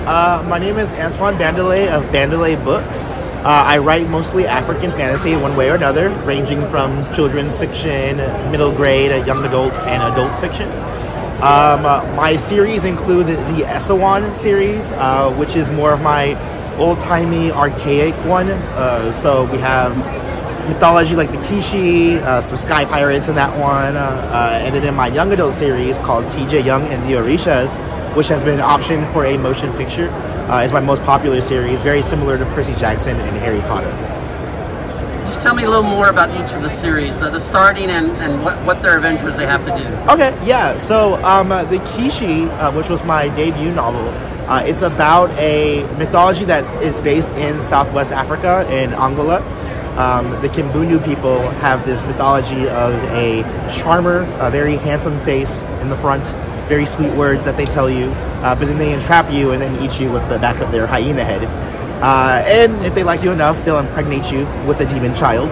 My name is Antoine Bandelet of Bandelet Books. I write mostly African fantasy in one way or another, ranging from children's fiction, middle grade, young adult, and adult fiction. My series include the Essawan series, which is more of my old-timey, archaic one. So we have mythology like the Kishi, some sky pirates in that one, and then in my young adult series called TJ Young and the Orishas, which has been optioned for a motion picture, is my most popular series, very similar to Percy Jackson and Harry Potter. Just tell me a little more about each of the series, the starting and what their adventures they have to do. Okay, yeah, so the Kishi, which was my debut novel, it's about a mythology that is based in Southwest Africa, in Angola. The Kimbundu people have this mythology of a charmer, a very handsome face in the front, very sweet words that they tell you, but then they entrap you and then eat you with the back of their hyena head. And if they like you enough, they'll impregnate you with a demon child.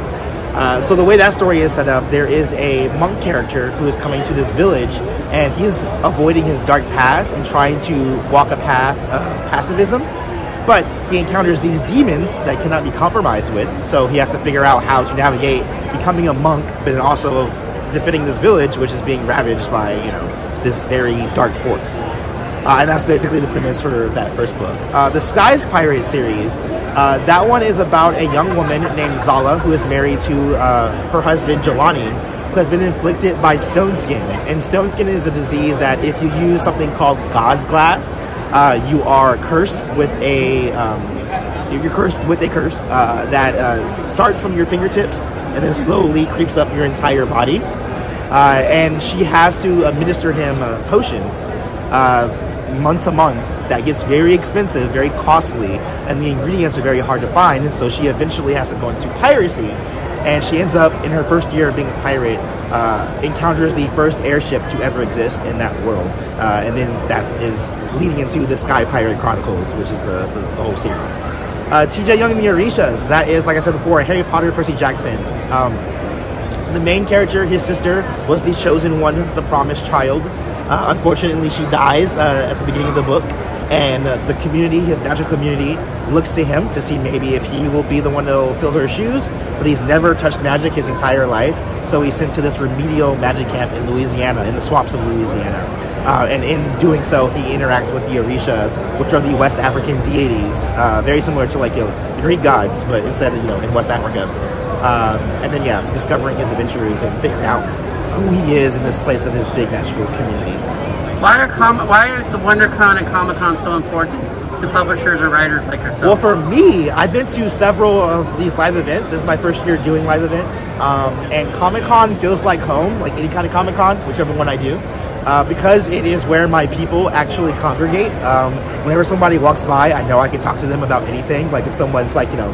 So the way that story is set up, there is a monk character who is coming to this village, and he's avoiding his dark past and trying to walk a path of pacifism. But he encounters these demons that cannot be compromised with, so he has to figure out how to navigate becoming a monk, but then also defending this village, which is being ravaged by, you know, this very dark force. And that's basically the premise for that first book. The Skies Pirate series, that one is about a young woman named Zala who is married to her husband Jelani, who has been inflicted by stone skin. And stone skin is a disease that if you use something called God's glass, you are cursed with a curse that starts from your fingertips and then slowly creeps up your entire body. And she has to administer him potions month to month that gets very expensive, very costly, and the ingredients are very hard to find, so she eventually has to go into piracy. And she ends up, in her first year of being a pirate, encounters the first airship to ever exist in that world. And then that is leading into the Sky Pirate Chronicles, which is the whole series. TJ Young and the Orishas, that is, like I said before, Harry Potter, Percy Jackson. The main character, his sister, was the chosen one, the promised child. Unfortunately, she dies at the beginning of the book, and the community, his magical community, looks to him to see maybe if he will be the one that will fill her shoes, but he's never touched magic his entire life, so he's sent to this remedial magic camp in Louisiana, in the swamps of Louisiana. And in doing so, he interacts with the Orishas, which are the West African deities, very similar to like, you know, the Greek gods, but instead, you know, in West Africa. And then, yeah, discovering his adventures and figuring out who he is in this place of his big magical community. Why is the WonderCon and Comic-Con so important to publishers or writers like yourself? Well, for me, I've been to several of these live events. This is my first year doing live events. And Comic-Con feels like home, like any kind of Comic-Con, whichever one I do. Because it is where my people actually congregate. Whenever somebody walks by, I know I can talk to them about anything. Like if someone's like, you know,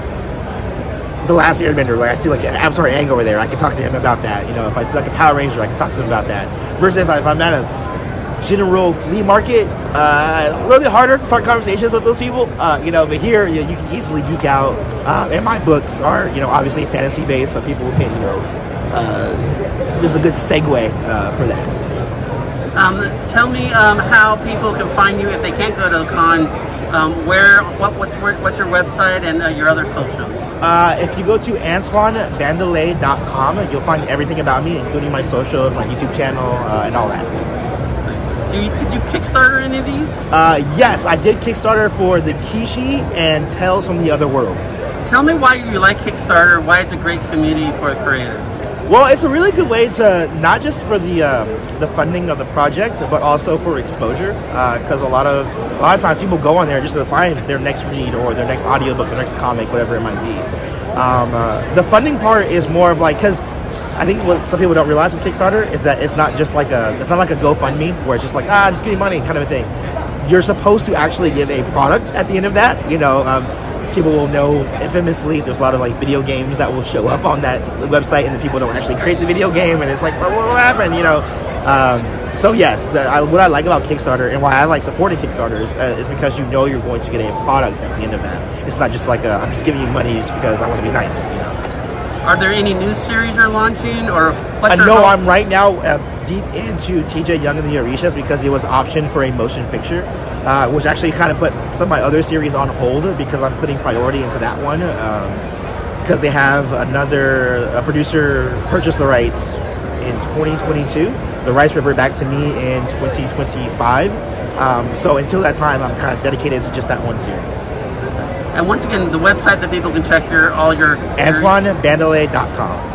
The Last Airbender, like I see like an Avatar Aang over there, I can talk to him about that. You know, if I see like a Power Ranger, I can talk to him about that. Versus if I'm at a general flea market, a little bit harder to start conversations with those people. You know, but here you can easily geek out. And my books are, you know, obviously fantasy based, so people can, you know, there's a good segue for that. Tell me how people can find you if they can't go to the con. What's your website and your other socials? If you go to ANTOINEBANDELE.com, you'll find everything about me, including my socials, my YouTube channel, and all that. Did you Kickstarter any of these? Yes, I did Kickstarter for the Kishi and Tales from the Other Worlds. Tell me why you like Kickstarter, why it's a great community for creators. Well, it's a really good way to, not just for the funding of the project, but also for exposure, because a lot of times people go on there just to find their next read or their next audiobook, their next comic, whatever it might be. The funding part is more of like, because I think what some people don't realize with Kickstarter is that it's not like a GoFundMe where it's just like, just give me money kind of a thing. You're supposed to actually give a product at the end of that, you know. People will know infamously there's a lot of like video games that will show up on that website and the people don't actually create the video game, and it's like, what happened, you know? So yes, what I like about Kickstarter and why I like supporting Kickstarters is because you know you're going to get a product at the end of that. It's not just like I'm just giving you money just because I want to be nice, you know? Are there any new series you're launching, or what's your hope? I'm right now deep into TJ Young and the Orishas because it was optioned for a motion picture. which actually kind of put some of my other series on hold because I'm putting priority into that one because they have a producer purchased the rights in 2022. The rights revert back to me in 2025. So until that time, I'm kind of dedicated to just that one series. And once again, the website that people can check all your series. ANTOINEBANDELE.com.